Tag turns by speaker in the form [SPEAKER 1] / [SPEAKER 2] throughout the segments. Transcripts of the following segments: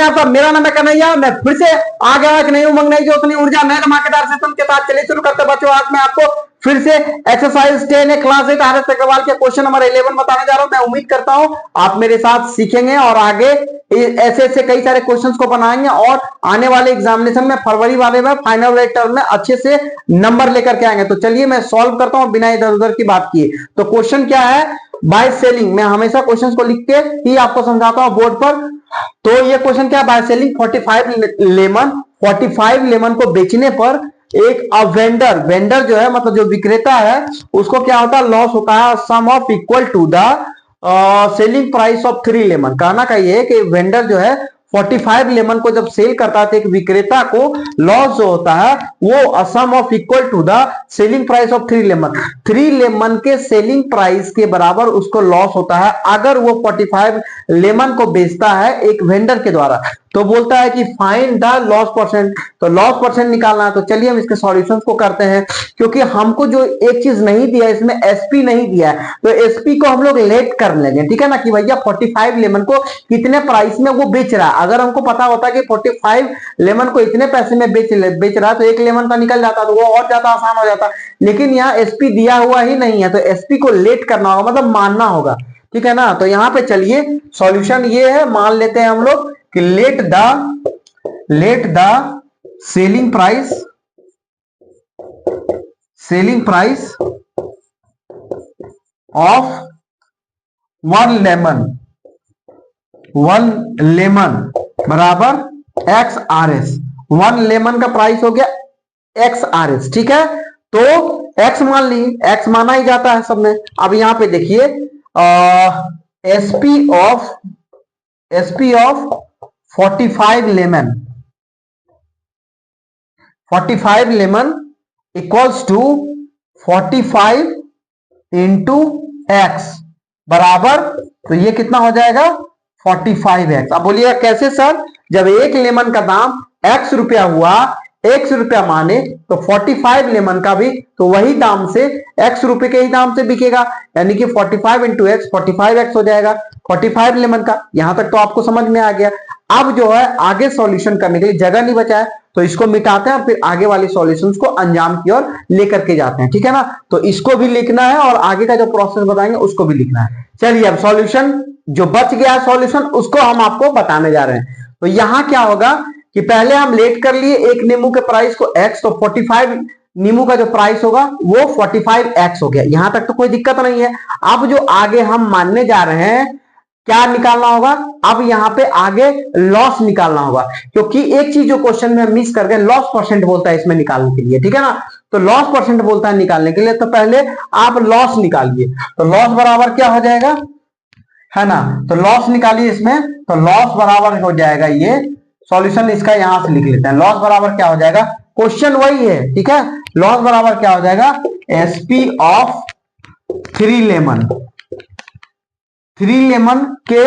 [SPEAKER 1] नमस्कार साहब, मेरा नाम है कन्हैया। मैं फिर से आ गया एक नई उमंग, नई जोश, नई ऊर्जा, नए धमाकेदार सेशन के साथ। चलिए शुरू करते बच्चों। आज मैं आपको फिर से एक्सरसाइज 10 है क्लास 8 आर एस अग्रवाल के क्वेश्चन नंबर 11 बताने जा रहा हूं। मैं उम्मीद करता हूं आप मेरे साथ सीखेंगे और आगे ऐसे ऐसे कई सारे क्वेश्चंस को बनाएंगे और आने वाले एग्जामिनेशन में फरवरी वाले में फाइनल टर्म में अच्छे से नंबर लेकर के आएंगे। तो चलिए मैं सॉल्व करता हूं बिना इधर उधर की बात किए। तो क्वेश्चन क्या है, बाय सेलिंग। मैं हमेशा क्वेश्चंस को लिख के ही आपको समझाता हूं बोर्ड पर। तो ये क्वेश्चन क्या है, बाय सेलिंग 45 लेमन को बेचने पर एक वेंडर जो है, मतलब जो विक्रेता है, उसको क्या होता है, लॉस होता है sum of equal to the selling price of 3 lemon. कहना का ये है कि वेंडर जो है 45 लेमन को जब सेल करता है तो एक विक्रेता को लॉस जो होता है वो sum of equal to the selling price of 3 lemon. 3 lemon के सेलिंग प्राइस के बराबर उसको लॉस होता है अगर वो 45 लेमन को बेचता है एक वेंडर के द्वारा। तो बोलता है कि फाइंड द लॉस परसेंट। तो लॉस परसेंट निकालना है। तो चलिए हम इसके सॉल्यूशंस को करते हैं। क्योंकि हमको जो एक चीज नहीं दिया, इसमें एसपी नहीं दिया है, तो एसपी को हम लोग लेट कर लेंगे, ठीक है ना, कि भैया 45 लेमन को कितने प्राइस में वो बेच रहा है। अगर हमको पता होता कि 45 लेमन को इतने पैसे में बेच रहा है तो एक लेमन का निकल जाता, तो वो और ज्यादा आसान हो जाता। लेकिन यहाँ एसपी दिया हुआ ही नहीं है, तो एसपी को लेट करना होगा, मतलब मानना होगा, ठीक है ना। तो यहाँ पे चलिए सॉल्यूशन ये है, मान लेते हैं हम लोग कि let the selling price of one lemon बराबर एक्स आर एस। 1 लेमन का प्राइस हो गया एक्स आर एस, ठीक है। तो एक्स मान ली, एक्स माना ही जाता है सब में। अब यहां पे देखिए SP of 45 lemon equals to 45 into X बराबर, तो ये कितना हो जाएगा 45x। अब बोलिएगा कैसे सर, जब एक लेमन का दाम x रुपया हुआ, x रुपया माने तो 45 लेमन का भी तो वही दाम से x रुपए के ही दाम से बिकेगा, यानी कि 45 इंटू एक्स 45x हो जाएगा 45 लेमन का। यहां तक तो आपको समझ में आ गया। अब जो है आगे सॉल्यूशन करने के लिए जगह नहीं बचा है, तो इसको मिटाते हैं और फिर आगे वाली सॉल्यूशंस को अंजाम की ओर लेकर के जाते हैं, ठीक है ना। तो इसको भी लिखना है और आगे का जो प्रोसेस बताएंगे उसको भी लिखना है। चलिए अब सॉल्यूशन जो बच गया है सॉल्यूशन उसको हम आपको बताने जा रहे हैं। तो यहां क्या होगा कि पहले हम लेट कर लिए एक नींबू के प्राइस को x, तो 45 नींबू का जो प्राइस होगा वो 45x हो गया। यहां तक तो कोई दिक्कत नहीं है। अब जो आगे हम मानने जा रहे हैं क्या निकालना होगा, अब यहां पे आगे लॉस निकालना होगा, क्योंकि एक चीज जो क्वेश्चन में मिस कर गए, लॉस परसेंट बोलता है इसमें निकालने के लिए, ठीक है ना। तो लॉस परसेंट बोलता है निकालने के लिए, तो पहले आप लॉस निकालिए। तो लॉस बराबर क्या हो जाएगा, है ना। तो लॉस निकालिए इसमें, तो लॉस बराबर हो जाएगा, ये सॉल्यूशन इसका यहां से लिख लेते हैं। लॉस बराबर क्या हो जाएगा, क्वेश्चन वही है, ठीक है। लॉस बराबर क्या हो जाएगा, एसपी ऑफ 3 लेमन के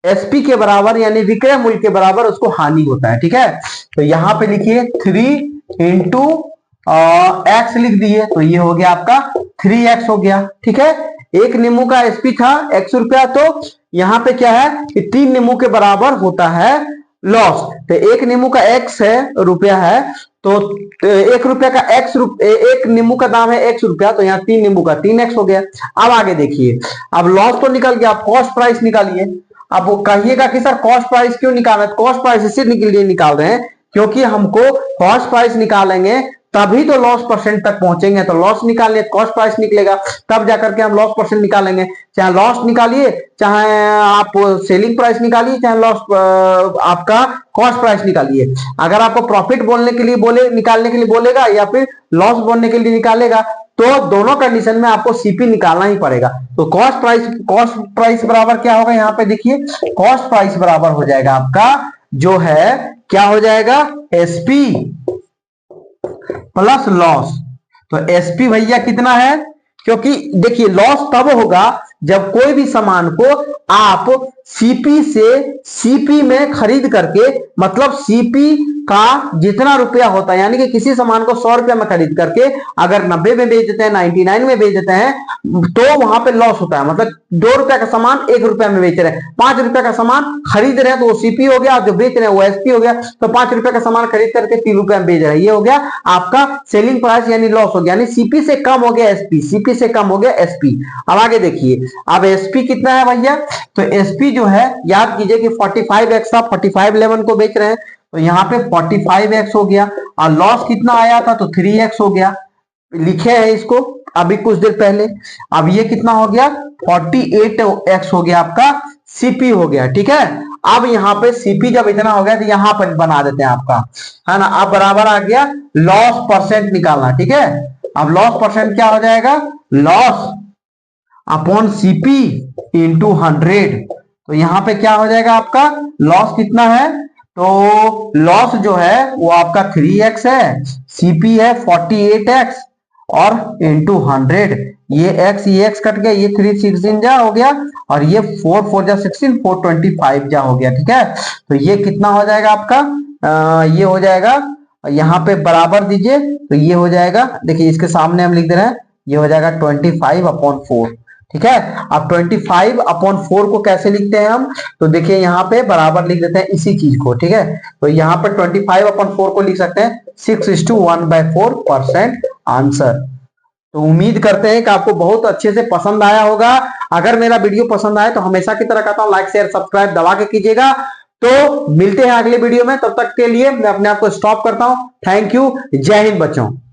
[SPEAKER 1] एसपी के बराबर यानी विक्रय मूल्य के बराबर उसको हानि होता है, ठीक है। तो यहां पे लिखिए 3 इंटू एक्स लिख दिए, तो ये हो गया आपका 3x हो गया, ठीक है। एक नींबू का एसपी था x रुपया, तो यहां पे क्या है कि 3 नींबू के बराबर होता है लॉस। तो एक नींबू का x है रुपया है, तो 1 रुपया का एक नींबू का दाम है x रुपया, तो यहाँ 3 नींबू का 3x हो गया। अब आगे देखिए, अब लॉस तो निकल गया, आप कॉस्ट प्राइस निकालिए। अब वो कहिएगा कि सर कॉस्ट प्राइस क्यों निकाल रहे हैं, कॉस्ट प्राइस इसलिए निकाल रहे हैं क्योंकि हमको कॉस्ट प्राइस निकालेंगे तभी तो लॉस परसेंट तक पहुंचेंगे। तो लॉस निकालिए, कॉस्ट प्राइस निकलेगा, तब जाकर के हम लॉस परसेंट निकालेंगे। चाहे लॉस निकालिए, चाहे आप सेलिंग प्राइस निकालिए, चाहे लॉस आपका कॉस्ट प्राइस निकालिए। अगर आपको प्रॉफिट बोलने के लिए निकालने के लिए बोलेगा या फिर लॉस बोलने के लिए निकालेगा, तो दोनों कंडीशन में आपको सीपी निकालना ही पड़ेगा। तो कॉस्ट प्राइस बराबर क्या होगा, यहाँ पे देखिए कॉस्ट प्राइस बराबर हो जाएगा आपका जो है क्या हो जाएगा, एसपी प्लस लॉस। तो एसपी भैया कितना है, क्योंकि देखिए लॉस तब होगा जब कोई भी सामान को आप सीपी से सीपी में खरीद करके, मतलब सीपी का जितना रुपया होता है, यानी कि किसी सामान को 100 रुपया में खरीद करके अगर 90 में बेच देते हैं, 99 में बेच देते हैं, तो वहां पे लॉस होता है। मतलब 2 रुपया का सामान 1 रुपया में बेच रहे हैं, 5 रुपया का सामान खरीद रहे हैं तो वो सीपी हो गया, जो बेच रहे हैं वो एसपी हो गया। तो 5 रुपया का सामान खरीद करके 3 रुपया में बेच रहे हैं, ये हो गया आपका सेलिंग प्राइस यानी लॉस हो गया, यानी सीपी से कम हो गया एसपी, सीपी से कम हो गया एसपी। अब आगे देखिए, अब एसपी कितना है भैया, तो एसपी जो है याद कीजिए कि 45x था, 4511 को बेच रहे हैं, तो यहाँ पे 45x हो गया, और लॉस कितना आया था तो 3x हो गया, लिखे हैं इसको अभी कुछ देर पहले। अब ये कितना हो गया 48x हो गया, आपका सीपी हो गया, ठीक है। अब यहाँ पे सीपी जब इतना हो गया तो यहाँ पर बना देते हैं आपका, है ना। अब बराबर आ गया लॉस परसेंट निकालना, ठीक है। अब लॉस परसेंट क्या हो जाएगा, लॉस अपॉन सीपी इंटू 100। तो यहाँ पे क्या हो जाएगा आपका लॉस कितना है, तो लॉस जो है वो आपका 3x है, सीपी है 48x और इंटू 100, ये x ये x कट गया, ये 3 16 जा हो गया, और ये 4 4 जा 16 425 जा हो गया, ठीक है। तो ये कितना हो जाएगा आपका ये हो जाएगा, यहाँ पे बराबर दीजिए तो ये हो जाएगा, देखिए इसके सामने हम लिख दे रहे हैं, ये हो जाएगा 25/4, ठीक है। अब 25/4 को कैसे लिखते हैं हम, तो देखिए यहाँ पे बराबर लिख देते हैं इसी चीज को, ठीक है। तो यहाँ पे 25/4 को लिख सकते हैं 6:1/4% आंसर। तो उम्मीद करते हैं कि आपको बहुत अच्छे से पसंद आया होगा। अगर मेरा वीडियो पसंद आए तो हमेशा की तरह कहता हूं लाइक शेयर सब्सक्राइब दबा के कीजिएगा। तो मिलते हैं अगले वीडियो में, तब तक के लिए मैं अपने आप को स्टॉप करता हूं। थैंक यू, जय हिंद बच्चों।